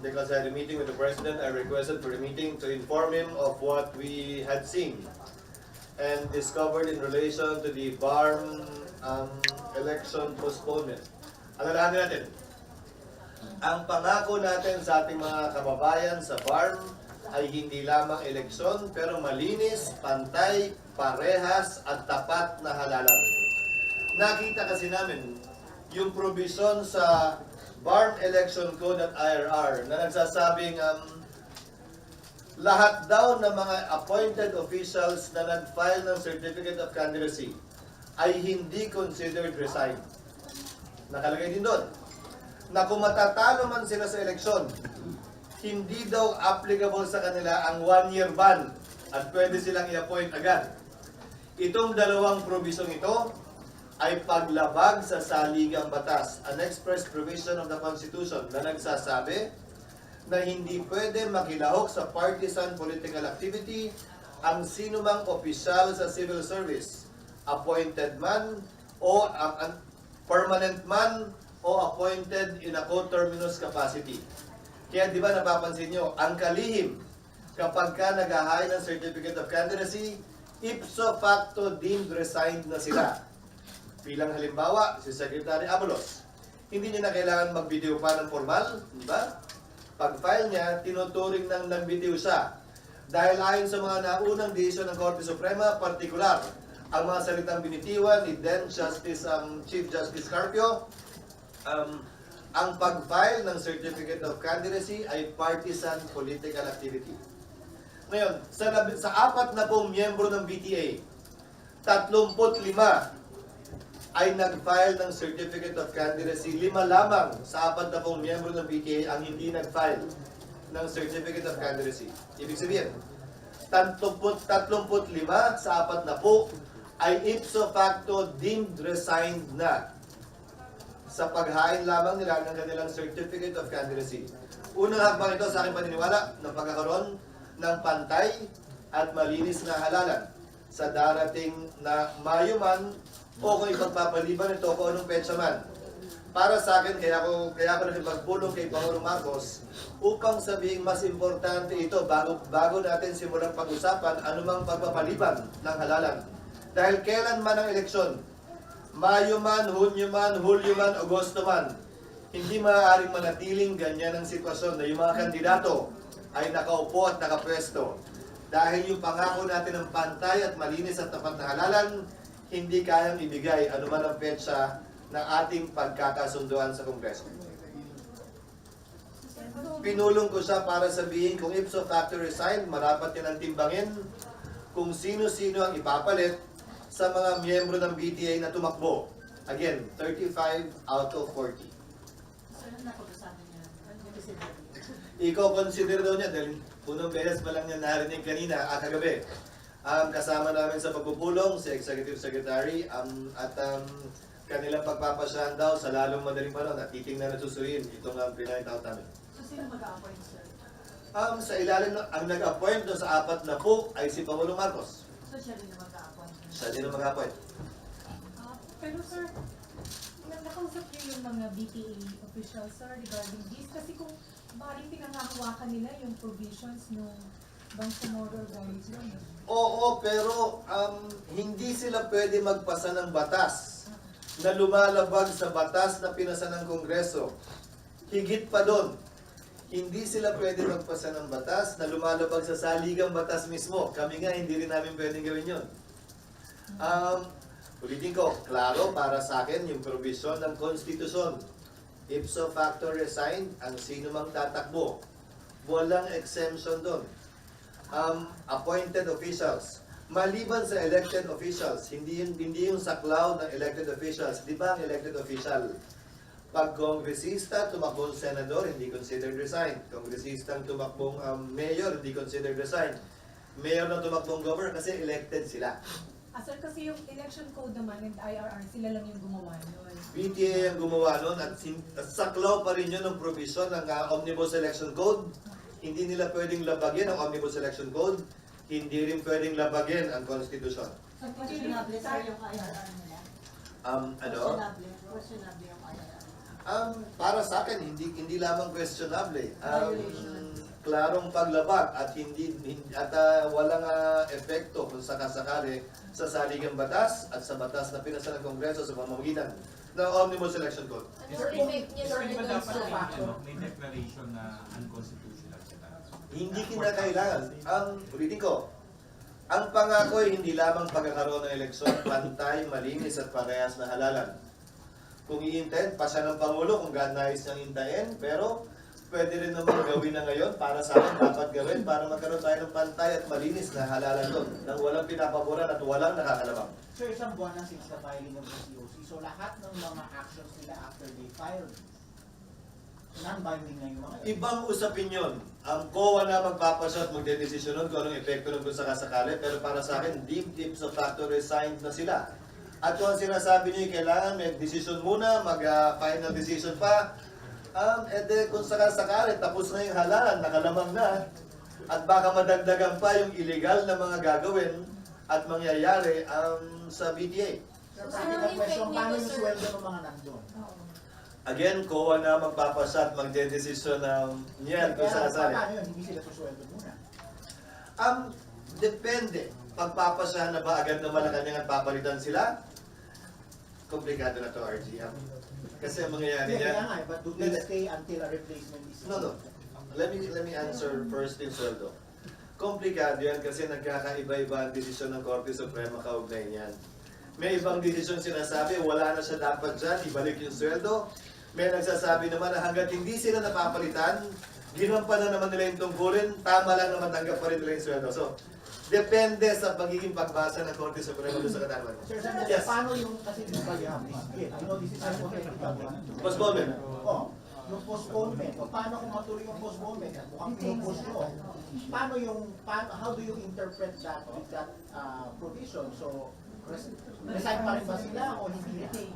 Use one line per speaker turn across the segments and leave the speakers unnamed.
because I had a meeting with the President, I requested for the meeting to inform him of what we had seen and discovered in relation to the BARM election postponement. Alalahanin natin, ang pangako natin sa ating mga kababayan sa BARM ay hindi lamang eleksyon, pero malinis, pantay, parehas at tapat na halalan. Nakita kasi namin yung provision sa BARM Election Code at IRR na nagsasabing lahat daw ng mga appointed officials na nag-file ng Certificate of Candidacy ay hindi considered resigned. Nakalagay din doon na kung matatalo man sila sa eleksyon, hindi daw applicable sa kanila ang 1-year ban at pwede silang i-appoint agad. Itong dalawang provision ito ay paglabag sa saligang batas, an express provision of the Constitution na nagsasabi na hindi pwede makilahok sa partisan political activity ang sinumang opisyal sa civil service, appointed man o permanent man o appointed in a coterminous capacity. Kaya di ba napapansin nyo, ang kalihim kapag ka nag-ahay ng Certificate of Candidacy, ipso facto deemed resigned na sila. Bilang halimbawa, si Secretary Abalos, hindi niya na kailangan mag-video pa ng formal, di ba? Pag-file niya, tinuturing ng nag-video siya. Dahil ayon sa mga naunang desisyon ng Korte Suprema, partikular, ang mga salitang binitiwan ni then Justice Chief Justice Carpio, ang pag-file ng Certificate of Candidacy ay partisan political activity. Ngayon, sa 40 miyembro ng BTA, 35 ay nag-file ng Certificate of Candidacy. 5 lamang sa 40 miyembro ng BTA ang hindi nag-file ng Certificate of Candidacy. Ibig sabihin, 35 sa 40 ay ipso facto deemed resigned na sa paghain lamang nila ng kanilang Certificate of Candidacy. Unang hakbang ito sa aking paniniwala ng pagkakaroon ng pantay at malinis na halalan sa darating na Mayo man o kung ipagpapaliban ito kung anong petsa man. Para sa akin, kaya ako nakipagpulong kay Pangulong Marcos upang sabihin mas importante ito bago natin simulang pag-usapan anumang pagpapaliban ng halalan. Dahil kailan man ang eleksyon, Mayo man, Hunyo man, Hulyo man, Agosto man, hindi maaaring manatiling ganyan ang sitwasyon na yung mga kandidato ay nakaupo at nakapwesto. Dahil yung pangako natin ng pantay at malinis at tapat na halalan, hindi kayang ibigay anuman ang petsa ng ating pagkakasunduan sa Kongreso. Pinulong ko siya para sabihin kung ipso facto resign, marapat yan ang timbangin kung sino-sino ang ipapalit sa mga miyembro ng BTA na tumakbo. Again, 35 out of 40. Ikaw consider daw niya dahil unang beses pa lang niya narinig kanina kagabi. Kasama namin sa pagpupulong si Executive Secretary at kanilang pagpapasyahan daw sa lalong madaling panahon at titingnan at susuyin itong pinahitaw namin.
So, sino mag-a-appoint, sir?
Sa ilalim, ang nag-appoint doon sa 4 ay si Pangulong Marcos.
So, siya rin na mag-a-appoint?
Siya din ang mag-appoint.
Pero, sir, nakausap niyo yung mga BTA officials, sir, regarding this? Kasi kung maaaring pinangahawakan nila yung provisions ng Bangsamoro Guidelines.
Oo, pero hindi sila pwede magpasa ng batas na lumalabag sa batas na pinasa ng Kongreso. Higit pa doon, hindi sila pwede magpasa ng batas na lumalabag sa saligang batas mismo. Kami nga, hindi rin namin pwedeng gawin yun. Ulitin ko, klaro para sa akin yung provision ng Konstitusyon. Ipso facto resigned ang sino mang tatakbo. Walang exemption doon. Appointed officials. Maliban sa elected officials, hindi yung saklaw ng elected officials. Di ba ang elected official? Pag kongresista, tumakbong senador, hindi considered resigned. Kongresistang tumakbong mayor, hindi considered resigned. Mayor na tumakbong governor kasi elected sila.
Sir, kasi yung election code naman and IRR, sila lang yung gumawa nun.
BTA ang gumawa nun at saklaw pa rin yun ng provision ng Omnibus Election Code. Hindi nila pwedeng labagin ang Omnibus Election Code. Hindi rin pwedeng labagin ang Constitution.
So, questionable, sir, yung IRR nila?
Ano?
Questionable yung IRR.
Para sa akin, hindi lamang questionable.
Violation.
Klarong paglabag at walang epekto kung sakasakali sa saligang batas at sa batas na pinasa ng Kongreso sa pamamagitan ng Omnibus Election Code.
Anong effect niya
Sir,
sir
di ba
doon
dapat
sa...
may declaration na unconstitutional sila?
Hindi kinakailangan. Ulitin ko, ang pangako ay hindi lamang pagkakaroon ng eleksyon, pantay, malinis at parehas na halalan. Kung i-intend, pa siya ng Pangulo kung nais niyang intayin, pero pwede rin naman gawin na ngayon para sa akin dapat gawin para magkaroon tayo ng pantay at malinis na halalan doon nang walang pinapaboran at walang nakakalabang.
So, isang buwan na since the filing of the COC, so lahat ng mga actions nila after they filed, non-binding na yung mga
Ibang usapin yun. Ang COA na magpapasya at magdedesisyon nun kung anong epekto nun kung sakasakali, pero para sa akin, deep ipso facto resigned na sila. At kung ang sinasabi niyo, kailangan may decision muna, mag-final decision pa, kung sakasakali, tapos na yung halalan, nakalamang na, at baka madagdagan pa yung illegal na mga gagawin at mangyayari sa BTA.
Sir,
So,
practical
anong effect
question,
nito,
paano yung
sir?
sweldo ng mga nandun?
Oo.
Again, COA na magpapasya at magdedesisyon niyan kung
Kaya
sakasakali.
paano yun? Hindi sila susweldo muna.
Depende. Pagpapasahan na ba agad na Malacanang at papalitan sila? Komplikado na to, RG. Kasi ang mangyayari
Hindi, kaya
yan...
nga, but do they stay until a replacement is...
No. Let me answer first yung sweldo. Komplikado yan kasi nagkakaiba-iba ang desisyon ng Korte Suprema kaugnay niyan. May ibang desisyon sinasabi, wala na siya dapat dyan, ibalik yung sweldo. May nagsasabi naman na hanggat hindi sila napapalitan, ginampanan naman nila yung tungkulin, tama lang naman tanggap pa rin nila yung sweldo. So, depende sa pagiging pagbasa ng Korte Suprema doon sa katanungan.
Sir, sandali,
Yes.
paano yung, kasi di ba you have this bill? You know, this is hypothetical one.
Postponement.
Yung postponement. O paano kung matuloy yung postponement? Mukhang pinupos nyo. How do you interpret that with that provision? So, resign pa rin ba sila o hindi?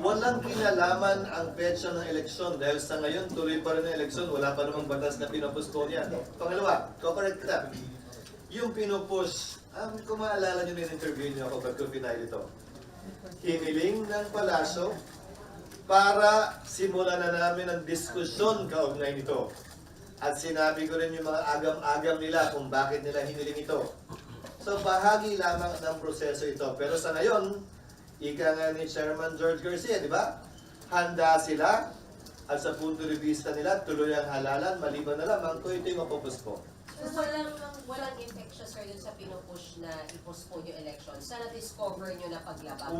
Walang kinalaman ang petsa ng eleksyon dahil sa ngayon tuloy pa rin ang eleksyon, wala pa namang batas na pinapuspone yan. Pangalawa, correct kita. Yung pinupush, kung maalala nyo na yung interview niyo ako ba't ko pinahil ito? Hiniling ng palasyo para simulan na namin ang diskusyon kaugnay nito. At sinabi ko rin yung mga agam-agam nila kung bakit nila hiniling ito. So bahagi lamang ng proseso ito. Pero sa ngayon, ika nga ni Chairman George Garcia, di ba? Handa sila at sa punto de vista nila, tuloy ang halalan, maliban na lamang kung ito yung mapupuspo.
So, walang effect siya sir dun sa pinupush na i-postpone yung election. Sa na-discover nyo na paglabag?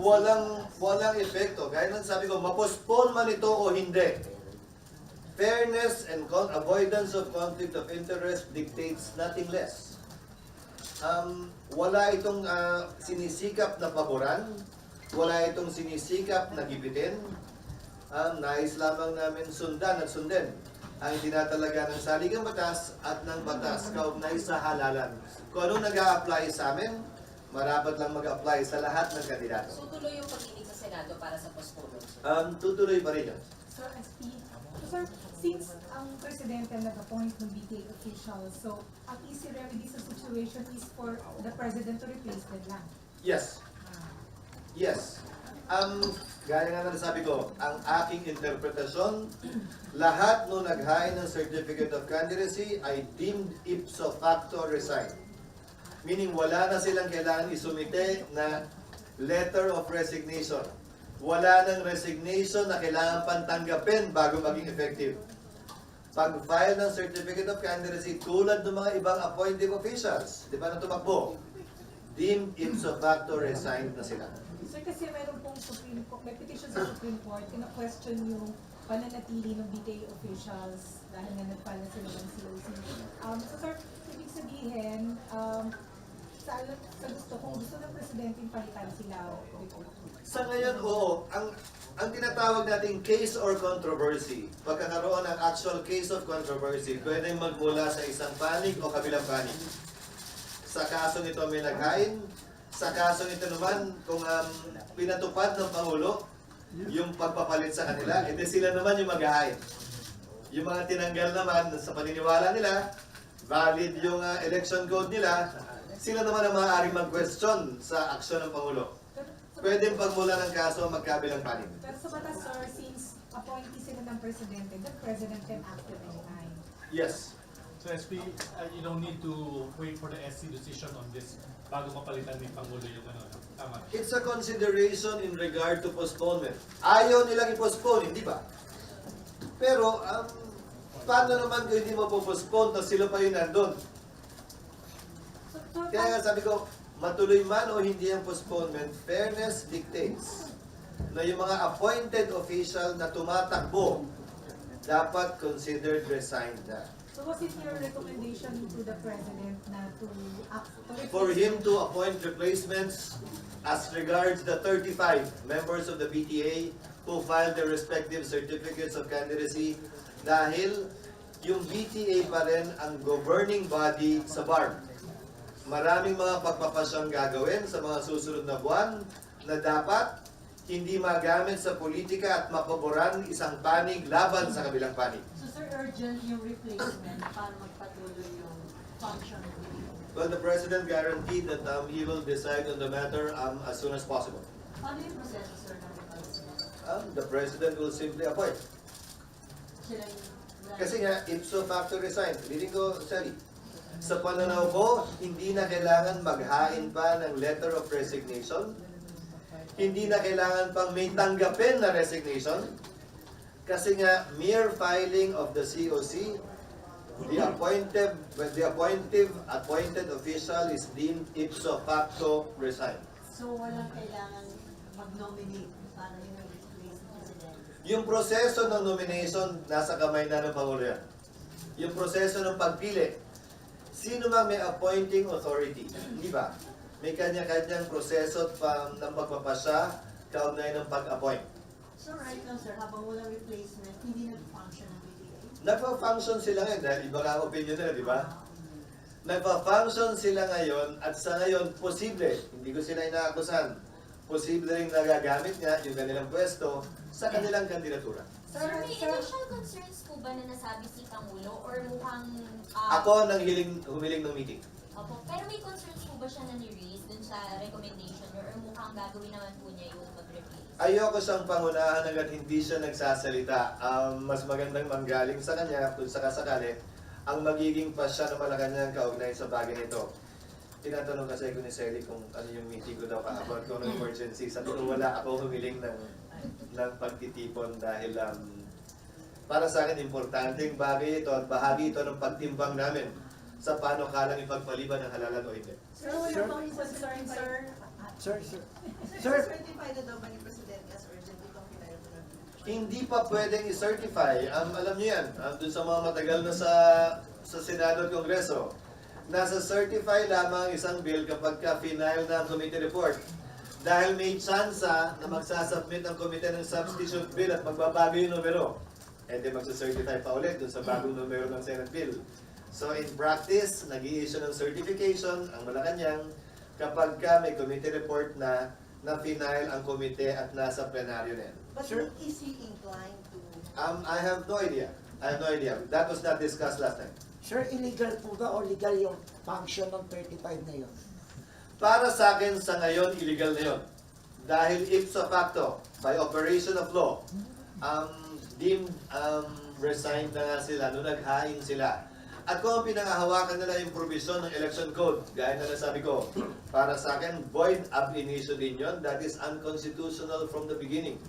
Walang epekto. Gaya ng sabi ko, mapostpone man ito o hindi. Fairness and avoidance of conflict of interest dictates nothing less. Wala itong sinisikap na paboran, wala itong sinisikap na gipitin. Nais lamang namin sundan at sundin ang tinatalaga ng saligang batas at ng batas kaugnay sa halalan. Kung ano nag-a-apply sa amin, marapat lang mag-apply sa lahat ng kandidato.
So, tuloy yung pag-inig sa Senado para sa postponement?
Tutuloy pa rin yun.
Sir, SP, sir, since ang presidente nag-appoint ng BTA officials, so ang easy remedy sa situation is for the president to replace them lang.
Yes. Yes. Gaya nga na sabi ko, ang aking interpretasyon, lahat no naghain ng Certificate of Candidacy ay deemed ipso facto resign. Meaning wala na silang kailangan isumite na letter of resignation. Wala nang resignation na kailangan pantanggapin bago maging effective. Pag-file ng Certificate of Candidacy tulad ng mga ibang appointed officials, di ba na tumakbo, deemed ipso facto resigned na sila.
Sir, kasi meron pong Supreme Court, may petition sa Supreme Court, kina-question yung pananatili ng BTA officials dahil nga nag-file na sila ng COC. So sir, ibig sabihin, sa gusto, kung gusto ng presidente yung palitan sila,
Sa ngayon, oo. Ang tinatawag nating case or controversy, pagkakaroon ng actual case of controversy, pwedeng magmula sa isang panig o kabilang panig. Sa kasong ito may naghain, sa kasong ito naman, kung pinatupad ng Pangulo, yung pagpapalit sa kanila, edi sila naman yung maghahain. Yung mga tinanggal naman sa paniniwala nila, valid yung election code nila, sila naman ang maaaring mag-question sa aksyon ng Pangulo. pwedeng pagmula ng kaso ang magkabilang panig.
Pero sa batas, sir, since appointee sila ng presidente, the president can act at any time.
Yes.
So SP, you don't need to wait for the SC decision on this bago mapalitan ni Pangulo yung ano, no? Tama.
It's a consideration in regard to postponement. Ayaw nilang i-postpone, hindi ba? Pero, paano naman kung hindi mo po-postpone tapos sila pa yung nandun?
So,
Kaya nga sabi ko, matuloy man o hindi ang postponement, fairness dictates na yung mga appointed official na tumatakbo dapat considered resigned na.
so was it your recommendation to the president na to act?
For him to appoint replacements as regards the 35 members of the BTA who filed their respective certificates of candidacy dahil yung BTA pa rin ang governing body sa BARB. Maraming mga pagpapasyang gagawin sa mga susunod na buwan na dapat hindi magamit sa politika at mapaboran isang panig laban sa kabilang panig.
So sir, urgent yung replacement para magpatuloy yung function of the
Well, the President guaranteed that he will decide on the matter as soon as possible.
Paano yung proseso sir ng replacement?
The President will simply appoint.
Sila yung
Kasi nga, ipso facto resign. Reading ko, sorry. Sa pananaw ko, hindi na kailangan maghain pa ng letter of resignation. Hindi na kailangan pang may tanggapin na resignation. Kasi nga, mere filing of the COC, the appointed official is deemed ipso facto resign.
So walang kailangan mag-nominate para yung replace ng president.
Yung proseso ng nomination, nasa kamay na ng Pangulo yan. Yung proseso ng pagpili, sino mang may appointing authority, di ba? May kanya-kanyang proseso ng pagpapasya, kaugnay ng pag-appoint.
So right now sir, habang walang replacement, hindi nag-function ang BTA.
Nagpa-function sila ngayon, dahil iba ka opinion nila, di ba? Nagpa-function sila ngayon, at sa ngayon, posible, hindi ko sila inaakusan, posible rin nagagamit nga yung kanilang pwesto sa kanilang kandidatura.
Sir, may initial concerns po ba na nasabi si Pangulo or mukhang...
Ako nang humiling ng meeting.
Opo, pero may concerns po ba siya na ni-raise dun sa recommendation niyo or mukhang gagawin naman po niya yung mag-replace?
Ayoko siyang pangunahan hanggat hindi siya nagsasalita. Mas magandang manggaling sa kanya kung sakasakali ang magiging pasya ng Malacanang kaugnay sa bagay nito. Tinatanong kasi ko ni Sally kung ano yung meeting ko daw kahapon ko ng emergency. Sabi ko wala ako humiling ng pagtitipon dahil para sa akin importante yung bagay ito at bahagi ito ng pagtimbang namin sa paano kalang ipagpaliban ng halalan o hindi.
Sir, wala bang concern, sir?
Sir.
certify na daw ba ni Presidente as urgent itong pinayo ko ng
Hindi pa pwedeng i-certify. Alam niyo yan, dun sa mga matagal na sa Senado at Kongreso, nasa certify lamang isang bill kapag ka-final na ang committee report. Dahil may tsansa na magsasubmit ang committee ng substitute bill at magbabago yung numero. E di magsa-certify pa ulit dun sa bagong numero ng Senate bill. So in practice, nag-i-issue ng certification ang Malacanang kapag ka may committee report na final ang komite at nasa plenaryo na yan.
But is he inclined to...
I have no idea. That was not discussed last time.
Sir, illegal po ba o legal yung function ng 35 na yun?
Para sa akin, sa ngayon, illegal na yun. Dahil ipso facto, by operation of law, deemed resigned na nga sila, nung naghain sila. At kung ang pinangahawakan nila yung provision ng election code, gaya na nasabi ko, para sa akin, void ab initio din yun. That is unconstitutional from the beginning.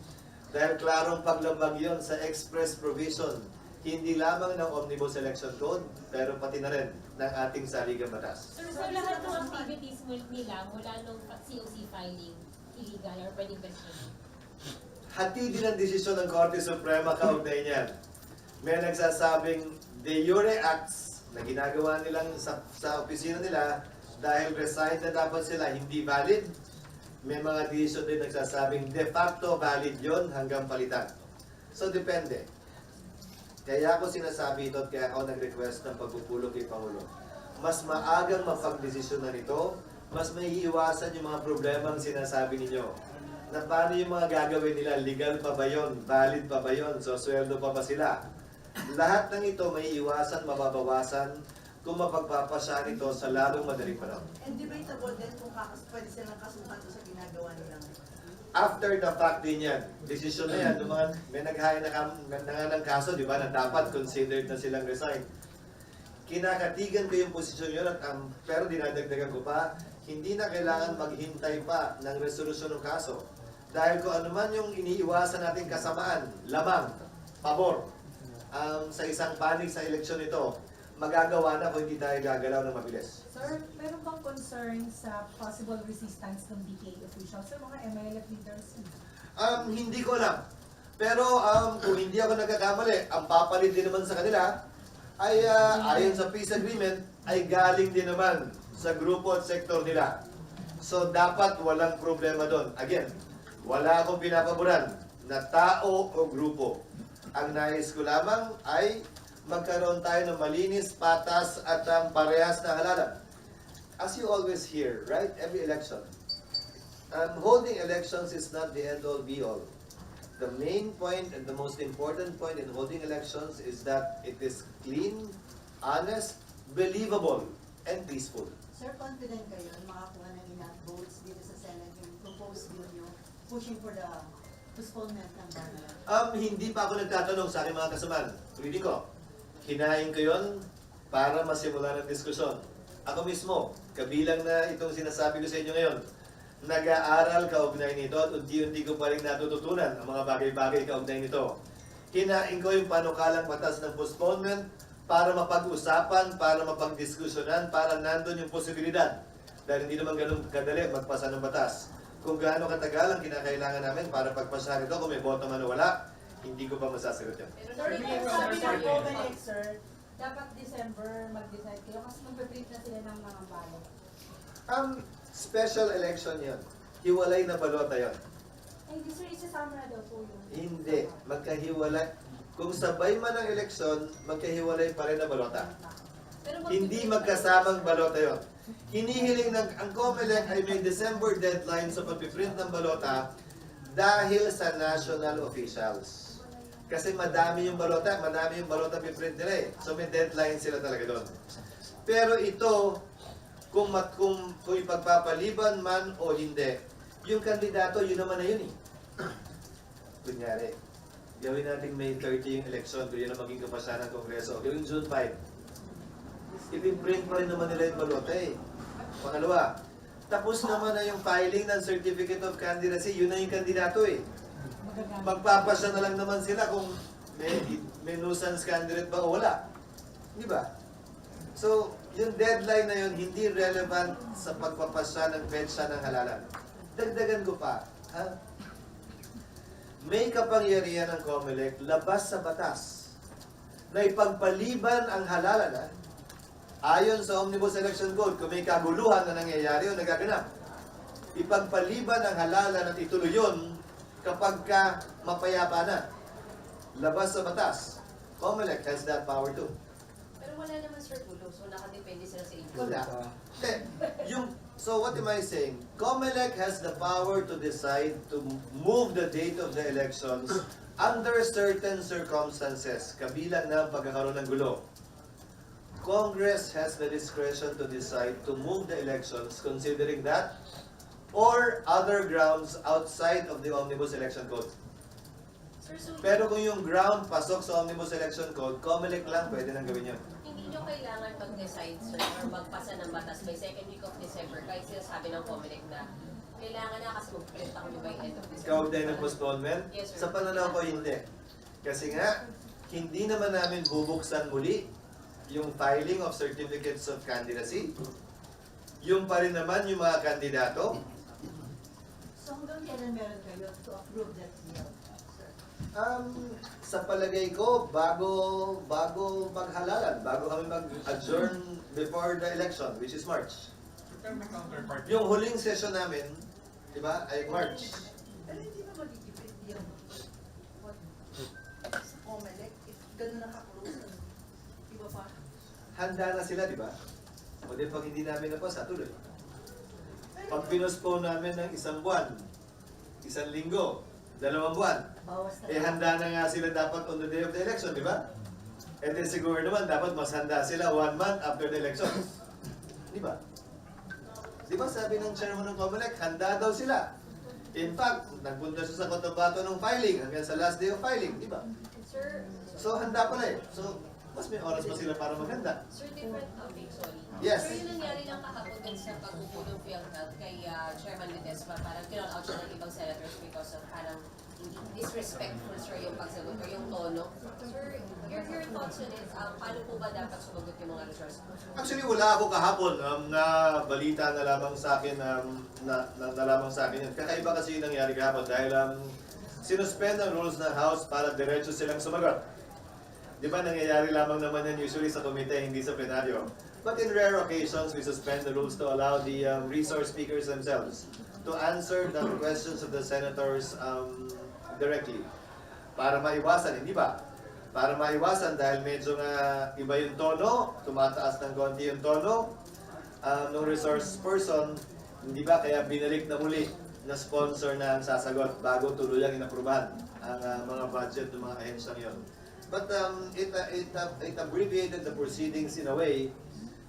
Dahil klarong paglabag yun sa express provision, hindi lamang ng Omnibus Election Code, pero pati na rin ng ating saligang batas.
Sir, so lahat ng activities nila mula nung COC filing illegal or pwedeng question?
Hati din ang desisyon ng Korte Suprema kaugnay niyan. May nagsasabing de jure acts na ginagawa nilang sa opisina nila dahil resigned na dapat sila, hindi valid. May mga desisyon din nagsasabing de facto valid yon hanggang palitan. So depende. Kaya ako sinasabi ito at kaya ako nag-request ng pagpupulong kay Pangulo. Mas maagang mapag-desisyon na nito, mas may iiwasan yung mga problemang sinasabi ninyo. Na paano yung mga gagawin nila, legal pa ba yun, valid pa ba yun, so sweldo pa ba sila? Lahat ng ito may iwasan, mababawasan kung mapagpapasya nito sa lalong madaling panahon.
And debatable din kung pwede silang kasuhan sa ginagawa nilang
After the fact din yan. Desisyon na yan. Yung mga, may naghain na ng kaso, di ba, na dapat considered na silang resign. Kinakatigan ko yung posisyon yun, at, pero dinadagdagan ko pa, hindi na kailangan maghintay pa ng resolusyon ng kaso. Dahil kung ano man yung iniiwasan nating kasamaan, lamang, pabor, sa isang panig sa eleksyon ito, magagawa na kung hindi tayo gagalaw ng mabilis.
Sir, meron bang concern sa possible resistance ng BPA officials sa mga MLF leaders?
Hindi ko alam. Pero kung hindi ako nagkakamali, ang papalit din naman sa kanila ay ayon sa peace agreement ay galing din naman sa grupo at sektor nila. So dapat walang problema doon. Again, wala akong pinapaboran na tao o grupo. Ang nais ko lamang ay magkaroon tayo ng malinis, patas at parehas na halalan. As you always hear, right? Every election. Holding elections is not the end-all be-all. The main point and the most important point in holding elections is that it is clean, honest, believable, and peaceful.
Sir, confident kayo na makakuha ng enough votes dito sa Senate yung proposed bill nyo pushing for the postponement ng ballot?
Hindi pa ako nagtatanong sa aking mga kasamaan. Ulitin ko, hinahin ko yun para masimulan ang diskusyon. Ako mismo, kabilang na itong sinasabi ko sa inyo ngayon, nag-aaral kaugnay nito at unti-unti ko pa rin natututunan ang mga bagay-bagay kaugnay nito. Hinahin ko yung panukalang batas ng postponement para mapag-usapan, para mapag-diskusyonan, para nandun yung posibilidad. Dahil hindi naman ganun kadali magpasa ng batas. Kung gaano katagal ang kinakailangan namin para pagpasahan ito, kung may boto man o wala, hindi ko pa masasagot yan.
Pero
Sir,
narinig
yung
ko,
sabi
sir,
ng Comelec, sir, dapat December mag-decide kayo kasi mag-print na sila ng mga ballot.
Special election yon. Hiwalay na balota yon.
Ay, hindi sir, isasama na daw po yun.
Hindi. Magkahiwalay. Kung sabay man ang eleksyon, magkahiwalay pa rin na balota.
Pero
Hindi magkasamang balota yon. Hinihiling ang COMELEC ay may December deadline sa pagpiprint ng balota dahil sa national officials. Kasi madami yung balota piprint nila eh. So may deadline sila talaga doon. Pero ito, kung ipagpapaliban man o hindi, yung kandidato, yun naman na yun eh. Kunyari, gawin natin May 30 yung election, kung yun ang maging kapasya ng Kongreso. Gawin June 5. Ipiprint pa rin naman nila yung balota eh. Pangalawa, tapos naman na yung filing ng Certificate of Candidacy, yun na yung kandidato eh. Magpapasya na lang naman sila kung may nuisance candidate ba o wala. Di ba? So, yung deadline na yun, hindi relevant sa pagpapasya ng petsa ng halalan. Dagdagan ko pa, ha? May kapangyarihan ng COMELEC labas sa batas na ipagpaliban ang halalan, ha? Ayon sa Omnibus Election Code, kung may kaguluhan na nangyayari o nagaganap, ipagpaliban ang halalan at ituloy yun kapag ka mapayapa na. Labas sa batas. COMELEC has that power too.
Pero wala naman sir gulo, so nakadepende sila sa inyo.
Wala. So what am I saying? COMELEC has the power to decide to move the date of the elections under certain circumstances, kabilang na ang pagkakaroon ng gulo. Congress has the discretion to decide to move the elections considering that or other grounds outside of the Omnibus Election Code.
Sir, so
Pero kung yung ground pasok sa Omnibus Election Code, COMELEC lang pwede nang gawin yun.
hindi nyo kailangan mag-decide sir or magpasa ng batas by second week of December kahit sinasabi ng COMELEC na kailangan na kasi mag-print ako nyo by end of December.
Kaugnay ng postponement?
Yes, sir.
Sa pananaw ko, hindi. Kasi nga, hindi naman namin bubuksan muli yung filing of certificates of candidacy. Yung pa rin naman yung mga kandidato.
So hanggang kailan meron kayo to approve that bill, sir?
Sa palagay ko, bago maghalalan, bago kami mag-adjourn before the election, which is March.
Pero may counterpart.
Yung huling session namin, di ba, ay March.
Pero hindi ba magigipit yung sa COMELEC if gano'n nakaklose? Di ba pa?
Handa na sila, di ba? O di pag hindi namin napasa, tuloy. Pag pinospone namin ng 1 buwan, 1 linggo, 2 buwan,
Bawas na.
handa na nga sila dapat on the day of the election, di ba? And then siguro naman, dapat mas handa sila 1 month after the election. Di ba? Di ba sabi ng chairman ng COMELEC, handa daw sila. In fact, nagpunta siya sa Cotabato ng filing hanggang sa last day of filing, di ba?
Sir,
So, handa pala eh. So, mas may oras pa sila para maghanda.
Sir, different topic, sorry.
Yes.
Sir, yung nangyari lang kahapon din sa pag-upo ng PhilHealth kay Chairman Ledesma, parang kinall out siya ng ibang senators because of parang disrespectful, sir, yung pagsagot or yung tono. Sir, your thoughts on it, paano po ba dapat sumagot yung mga resource?
Actually, wala ako kahapon na balita na lamang sa akin na lamang sa akin. Kakaiba kasi yung nangyari kahapon dahil sinuspend ang rules ng House para diretso silang sumagot. Di ba nangyayari lamang naman yan usually sa komite, hindi sa plenaryo. But in rare occasions, we suspend the rules to allow the resource speakers themselves to answer the questions of the senators directly. Para maiwasan, hindi ba? Para maiwasan dahil medyo nga iba yung tono, tumataas ng konti yung tono ng resource person, hindi ba? Kaya binalik na muli na sponsor na ang sasagot bago tuluyang inaprubahan ang mga budget ng mga ahensyang yun. But it abbreviated the proceedings in a way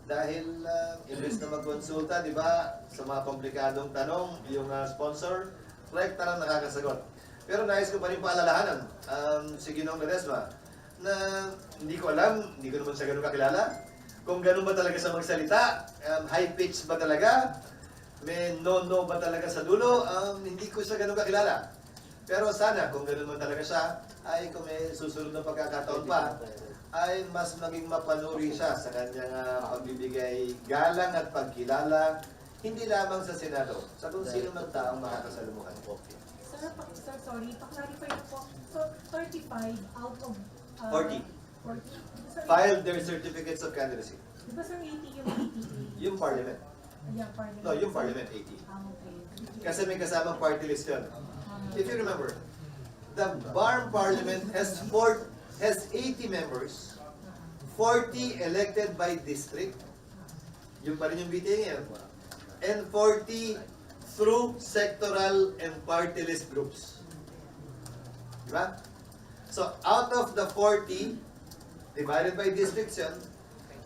dahil imbes na magkonsulta, di ba, sa mga komplikadong tanong, yung sponsor, rekta lang nakakasagot. Pero nais ko pa rin paalalahanan si Ginoong Ledesma na hindi ko alam, hindi ko naman siya ganun kakilala. Kung ganun ba talaga sa magsalita, high pitch ba talaga, may no-no ba talaga sa dulo, hindi ko siya ganun kakilala. Pero sana, kung gano'n man talaga siya, ay kung may susunod na pagkakataon pa, ay mas maging mapanuri siya sa kanyang pagbibigay galang at pagkilala, hindi lamang sa Senado, sa kung sino man taong makakasalumuhan.
Sir, sorry, pa-clarify na po. So, 35 out of...
40.
40. Sir,
Filed their certificates of candidacy.
Di ba sir 80 yung BTA?
Yung parliament.
Ayan, parliament.
No, yung parliament 80.
Okay.
Kasi may kasamang party list yun. If you remember, the BARM Parliament has 80 members, 40 elected by district, yung pa rin yung BTA ngayon, and 40 through sectoral and party list groups. Diba? So, out of the 40, divided by districts yun,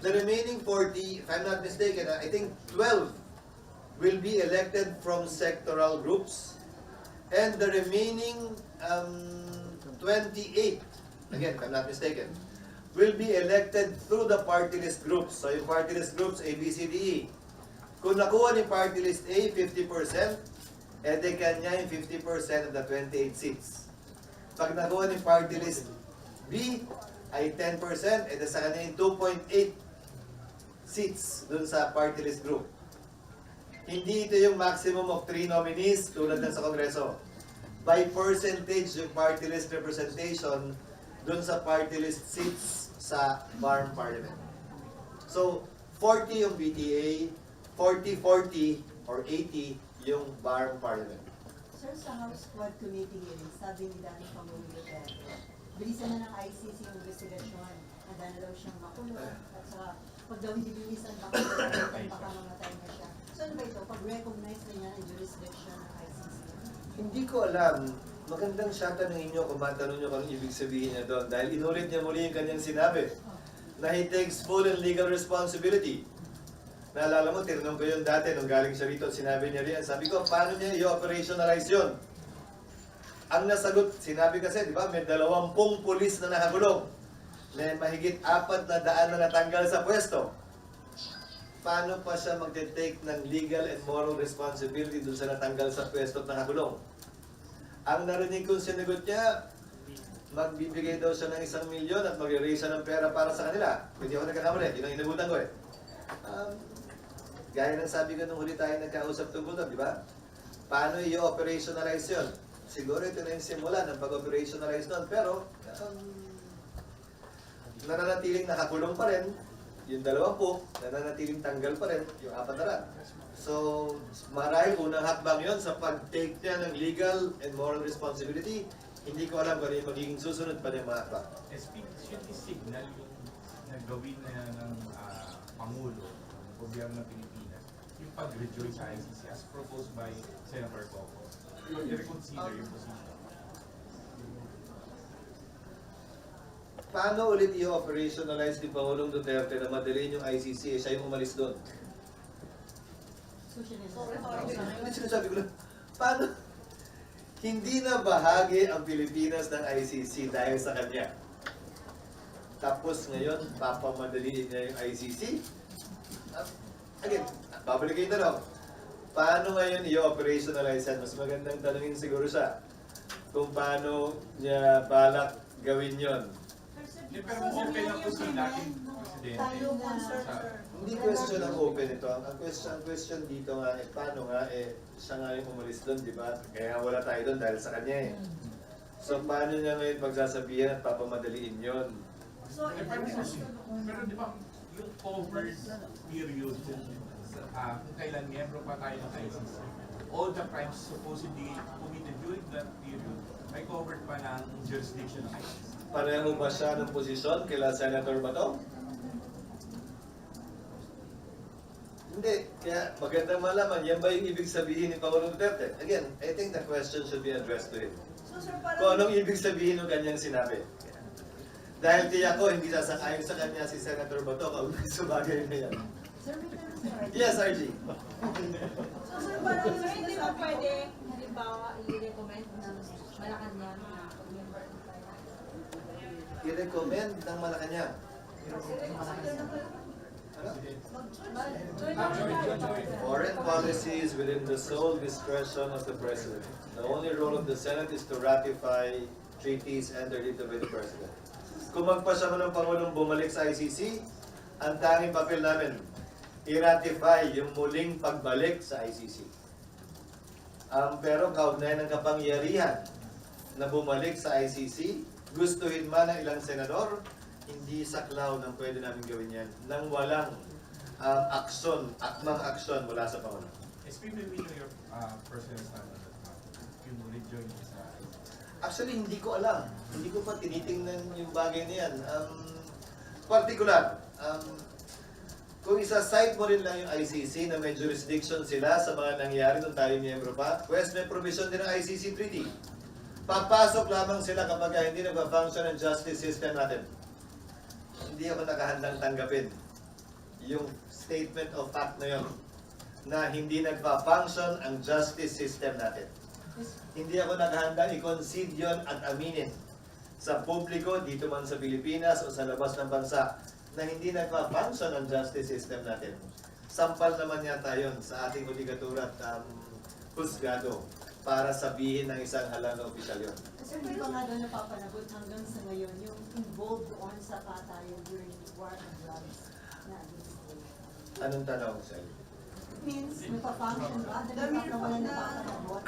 the remaining 40, if I'm not mistaken, I think 12 will be elected from sectoral groups, and the remaining 28, again, if I'm not mistaken, will be elected through the party list groups. So yung party list groups, A, B, C, D, E. Kung nakuha ni party list A, 50%, edi kanya yung 50% of the 28 seats. Pag nakuha ni party list B, ay 10%, edi sa kanya yung 2.8 seats dun sa party list group. Hindi ito yung maximum of 3 nominees tulad ng sa Kongreso. By percentage yung party list representation dun sa party list seats sa BARM Parliament. So, 40 yung BTA, 40-40 or 80 yung BARM Parliament.
Sir, sa House Quad Committee hearing, sabi ni Dating Pangulo Duterte, bilisan na ng ICC yung investigasyon. Handa na daw siyang makulong. At saka, pag daw hindi bilisan, baka mamatay na siya. So ano ba ito? Pag-recognize na niya ang jurisdiction ng ICC?
Hindi ko alam. Magandang siya tanongin nyo kung matanong nyo kung anong ibig sabihin niya doon. Dahil inulit niya muli yung kanyang sinabi na he takes full and legal responsibility. Naalala mo, tinanong ko yun dati nung galing siya rito at sinabi niya riyan. Sabi ko, paano niya i-operationalize yun? Ang nasagot, sinabi kasi, di ba, may 20 pulis na nakakulong. May mahigit 400 na natanggal sa pwesto. Paano pa siya magte-take ng legal and moral responsibility dun sa natanggal sa pwesto at nakakulong? Ang narinig kong sinagot niya, magbibigay daw siya ng 1 milyon at mag-raise siya ng pera para sa kanila. Hindi ako nagkakamali, yun ang inabutan ko eh. Gaya ng sabi ko nung huli tayo nagkausap tungkol doon, di ba? Paano i-operationalize yun? Siguro ito na yung simula ng pag-operationalize doon, pero nananatiling nakakulong pa rin, yung 20, nananatiling tanggal pa rin, yung 400. So, marahil unang hakbang yun sa pag-take niya ng legal and moral responsibility. Hindi ko alam kung ano yung magiging susunod pa ng mga hakbang.
SP, should i-signal yung nagawin na ng Pangulo, ng gobyerno ng Pilipinas, yung pag-rejoin sa ICC as proposed by Senator Coco. I-reconsider yung position.
Paano ulit i-operationalize ni Pangulong Duterte na madalhin yung ICC? Siya yung umalis doon.
Susunod.
Hindi sinasabi ko lang, paano? Hindi na bahagi ang Pilipinas ng ICC dahil sa kanya. Tapos ngayon, papamadaliin niya yung ICC. Again, babalik yung tanong. Paano ngayon i-operationalize yan? Mas magandang tanongin siguro siya kung paano niya balak gawin yon.
Pero open na po si dating presidente.
Tayo concern,
Sa-
sir.
Hindi question ang open ito. Ang question dito nga, paano nga, siya nga yung umalis doon, di ba? Kaya wala tayo doon dahil sa kanya eh. So, paano niya ngayon pagsasabihan at papamadaliin yon?
So,
Pero di ba, yung covered period kung kailan miyembro pa tayo ng ICC, all the crimes supposedly committed during that period ay covered pa ng jurisdiction ng ICC.
Pareho ba siya ng posisyon kila Senator Bato? Hindi. Kaya magandang malaman, yan ba yung ibig sabihin ni Pangulong Duterte? Again, I think the question should be addressed to him.
so sir, parang...
Kung anong ibig sabihin ng kanyang sinabi. Dahil tiyak ko, hindi sasakayon sa kanya si Senator Bato kaugnay sa bagay na yan.
Sir, may tanong sa RG.
Yes, RG.
So sir, parang
Sir, hindi ba
sinasabi
pwede,
ko,
halimbawa, i-recommend ng Malacanang na member
I-recommend ng Malacanang. Foreign policy is within the sole discretion of the President. The only role of the Senate is to ratify treaties entered into by the President. Kung magpasya mo ng Pangulong bumalik sa ICC, ang tanging papel namin, i-ratify yung muling pagbalik sa ICC. Pero kaugnay ng kapangyarihan na bumalik sa ICC, gustuhin man ng ilang senador, hindi saklaw ng pwede namin gawin yan nang walang akmang aksyon mula sa Pangulo.
SP, maybe your personal stand on that, yung rejoin sa
Actually, hindi ko alam. Hindi ko pa tinitingnan yung bagay na yan. Particular, kung isa-cite mo rin lang yung ICC na may jurisdiction sila sa mga nangyari nung tayo miyembro pa, pues may provision din ng ICC Treaty. Papasok lamang sila kapag hindi nagpa-function ang justice system natin. Hindi ako nakahandang tanggapin yung statement of fact na yun na hindi nagpa-function ang justice system natin. Hindi ako nakahandang i-concede yun at aminin sa publiko dito man sa Pilipinas o sa labas ng bansa na hindi nagpa-function ang justice system natin. Sampal naman yata yun sa ating judikatura at husgado para sabihin ng isang halang na opisyal yun.
Sir, hindi pa nga daw napapanagot hanggang sa ngayon yung involved doon sa patayon during war on drugs na administration.
Anong tanong, Sel?
Means, nagpa-function ba? Dahil na wala napapanagot.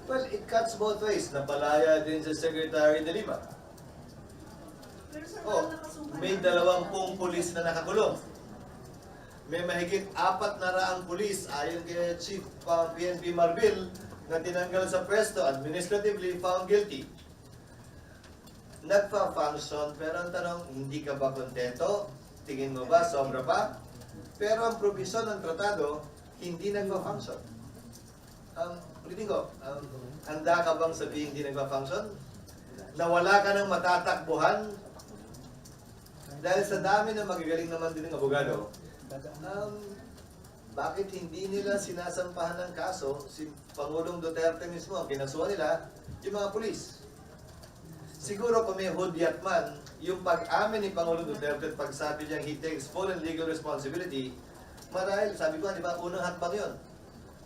Well, it cuts both ways. Napalaya din sa Secretary de Lima.
pero sir,
Oh,
parang nakasuhan
may
na-
20 pulis na nakakulong. May mahigit 400 pulis ayon kay Chief PNP Marbil na tinanggal sa pwesto, administratively found guilty. Nagpa-function, pero ang tanong, hindi ka ba kontento? Tingin mo ba, sobra pa? Pero ang provision ng tratado, hindi nagpa-function. Ulitin ko, handa ka bang sabihin hindi nagpa-function? Na wala ka ng matatakbuhan? Dahil sa dami ng magagaling naman din ng abogado, bakit hindi nila sinasampahan ng kaso si Pangulong Duterte mismo? Ang kinasuhan nila, yung mga pulis. Siguro kung may hudyat man, yung pag-amin ni Pangulong Duterte at pagsabi niyang he takes full and legal responsibility, marahil, sabi ko, di ba, unang hakbang yun.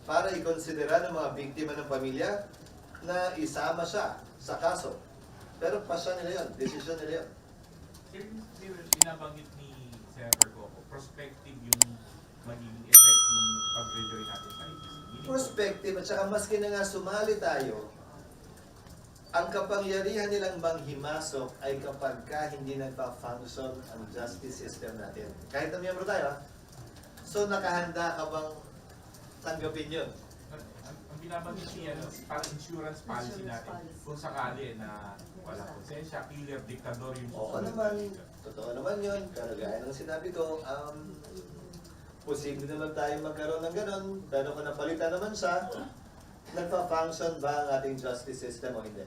Para ikonsidera ng mga biktima ng pamilya na isama siya sa kaso. Pero pasya nila yun, desisyon nila yun.
Sir, binabanggit ni Senator Coco, prospective yung magiging effect ng pag-rejoin natin sa ICC.
Perspective at saka maski na nga sumali tayo, ang kapangyarihan nilang manghimasok ay kapag ka hindi nagpa-function ang justice system natin. Kahit na miyembro tayo, ha? So nakahanda ka bang tanggapin yun?
Ang binabanggit niya, parang insurance policy natin, kung sakali na wala konsensya, killer, diktador yung
Oo naman, totoo naman yun. Pero gaya ng sinabi ko, posible naman tayo magkaroon ng ganon. Pero kung napalitan naman siya, nagpa-function ba ang ating justice system o hindi?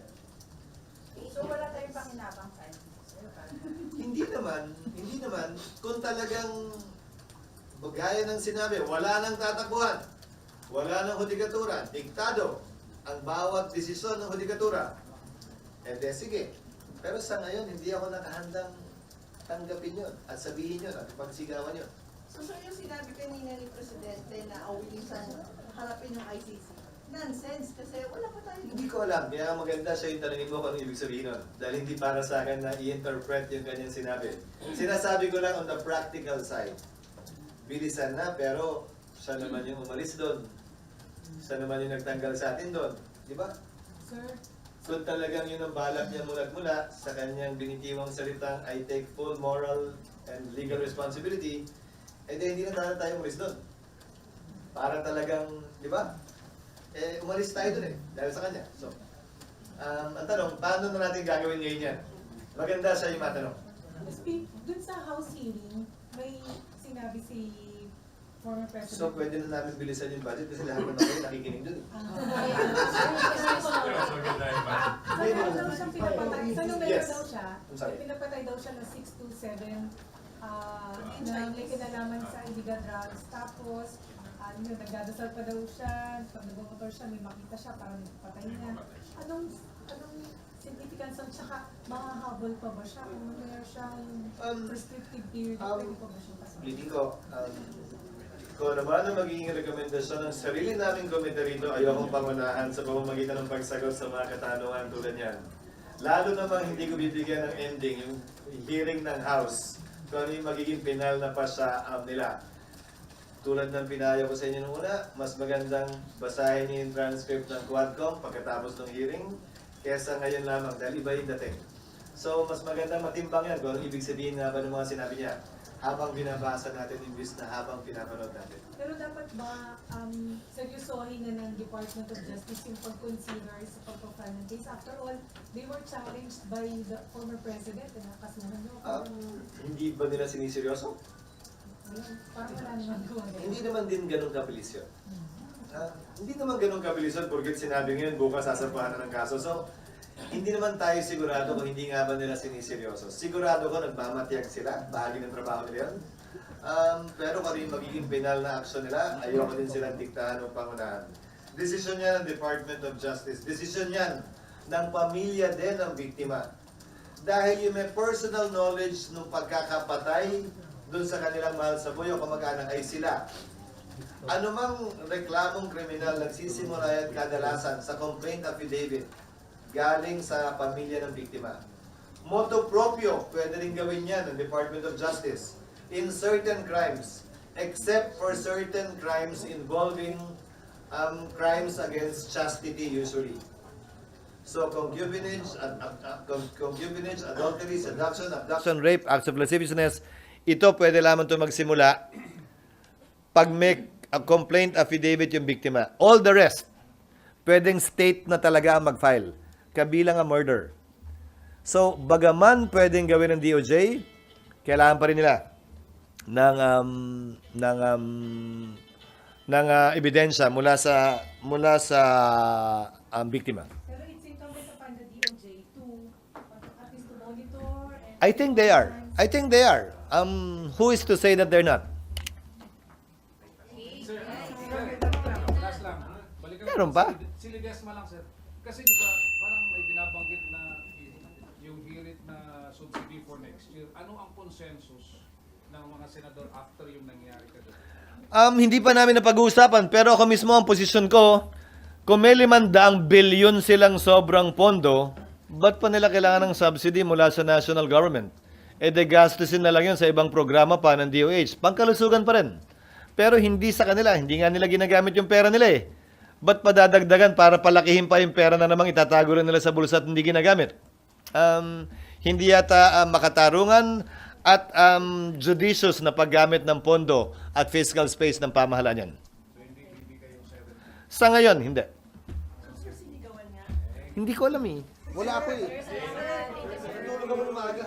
So wala tayong pakinabang sa ICC, sir.
Hindi naman. Kung talagang, gaya ng sinabi, wala nang tatakbuhan, wala nang hudikatura, diktado, ang bawat desisyon ng hudikatura. Eh de, sige. Pero sa ngayon, hindi ako nakahandang tanggapin yun at sabihin yun at pagsigawan yun.
So, sir, yung sinabi kanina ni Presidente na willing siyang harapin yung ICC, nonsense kasi wala pa tayo.
Hindi ko alam. Kaya maganda siya yung tanongin mo kung ano ibig sabihin nun. Dahil hindi para sa akin na i-interpret yung kanyang sinabi. Sinasabi ko lang on the practical side. Bilisan na, pero siya naman yung umalis doon. Siya naman yung nagtanggal sa atin doon. Di ba?
Sir,
Kung talagang yun ang balak niya mulat-mula sa kanyang binitiwang salitang I take full moral and legal responsibility, eh di hindi na tayo umalis doon. Para talagang, di ba? Eh, umalis tayo doon eh, dahil sa kanya. So, ang tanong, paano na natin gagawin ngayon yan? Maganda siya yung matanong.
dun sa House hearing, may sinabi si former President.
So, pwede na namin bilisan yung budget kasi lahat naman kayo nakikinig doon.
So, ganda yung budget.
Ano daw siyang pinapatay? Sa numero
Yes.
daw siya,
I'm sorry.
pinapatay daw siya ng 6 to 7 na may kinalaman sa illegal drugs. Tapos, yun, nagdadasal pa daw siya, pag nag-motor siya, may makita siya, parang nagpatay niya. Anong significance ang tsaka mahahabol pa ba siya? Kung mayroon siyang prescriptive period, pwede pa ba siya pasok?
Ulitin ko, kung ano man ang magiging rekomendasyon ng sarili naming komite rito, ayokong pangunahan sa pamamagitan ng pagsagot sa mga katanungan tulad yan. Lalo namang hindi ko bibigyan ng ending yung hearing ng House kung ano yung magiging final na pasya nila. Tulad ng pinayo ko sa inyo nung una, mas magandang basahin niyo yung transcript ng Quadcom pagkatapos ng hearing kesa ngayon lamang dahil iba yung dating. So, mas maganda matimbang yan kung ano ibig sabihin nga ba ng mga sinabi niya habang binabasa natin imbis na habang pinapanood natin.
Pero dapat ba seryosohin na ng Department of Justice yung pag-consider sa pagpapile ng case? After all, they were challenged by the former president na nakasuhan nyo.
Hindi ba nila siniseryoso?
Parang wala naman gawa.
Hindi naman din ganun kabilis yun. Hindi naman ganun kabilis yun porket sinabi ngayon bukas sasampahan na ng kaso. So, hindi naman tayo sigurado kung hindi nga ba nila siniseryoso. Sigurado ko nagmamatiyag sila, bahagi ng trabaho nila yun. Pero kung ano yung magiging penal na action nila, ayoko din silang diktahan o pangunahan. Desisyon yan ng Department of Justice. Desisyon yan ng pamilya din ng biktima. Dahil yung may personal knowledge ng pagkakapatay dun sa kanilang mahal sa buhay o kamag-anak ay sila. Anumang reklamong kriminal nagsisimula yan kadalasan sa complaint affidavit galing sa pamilya ng biktima. Motu proprio, pwede rin gawin yan ng Department of Justice in certain crimes, except for certain crimes involving crimes against chastity usually. So, concubinage, adultery, seduction, abduction, rape, acts of lasciviousness, ito pwede lamang ito magsimula pag may complaint affidavit yung biktima. All the rest, pwedeng state na talaga ang mag-file, kabilang ang murder. So, bagaman pwedeng gawin ng DOJ, kailangan pa rin nila ng ebidensya mula sa biktima.
Pero it's incumbent upon the DOJ to at least to monitor and...
I think they are. Who is to say that they're not?
Sir, last lang. Balikan
Meron pa?
Si Ledesma lang, sir. Kasi di ba, parang may binabanggit na yung hirit na subsidy for next year. Ano ang consensus ng mga senador after yung nangyari ka doon?
Hindi pa namin napag-uusapan, pero ako mismo ang posisyon ko, kung may 500 bilyon silang sobrang pondo, ba't pa nila kailangan ng subsidy mula sa national government? Eh de gastusin na lang yun sa ibang programa pa ng DOH. Pangkalusugan pa rin. Pero hindi sa kanila. Hindi nga nila ginagamit yung pera nila eh. Ba't padadagdagan para palakihin pa yung pera na namang itatago rin nila sa bulsa at hindi ginagamit? Hindi yata makatarungan at judicious na paggamit ng pondo at fiscal space ng pamahalaan yan. Sa ngayon, hindi. Hindi ko alam eh.
Wala ako eh.
Tulog ako ng maaga.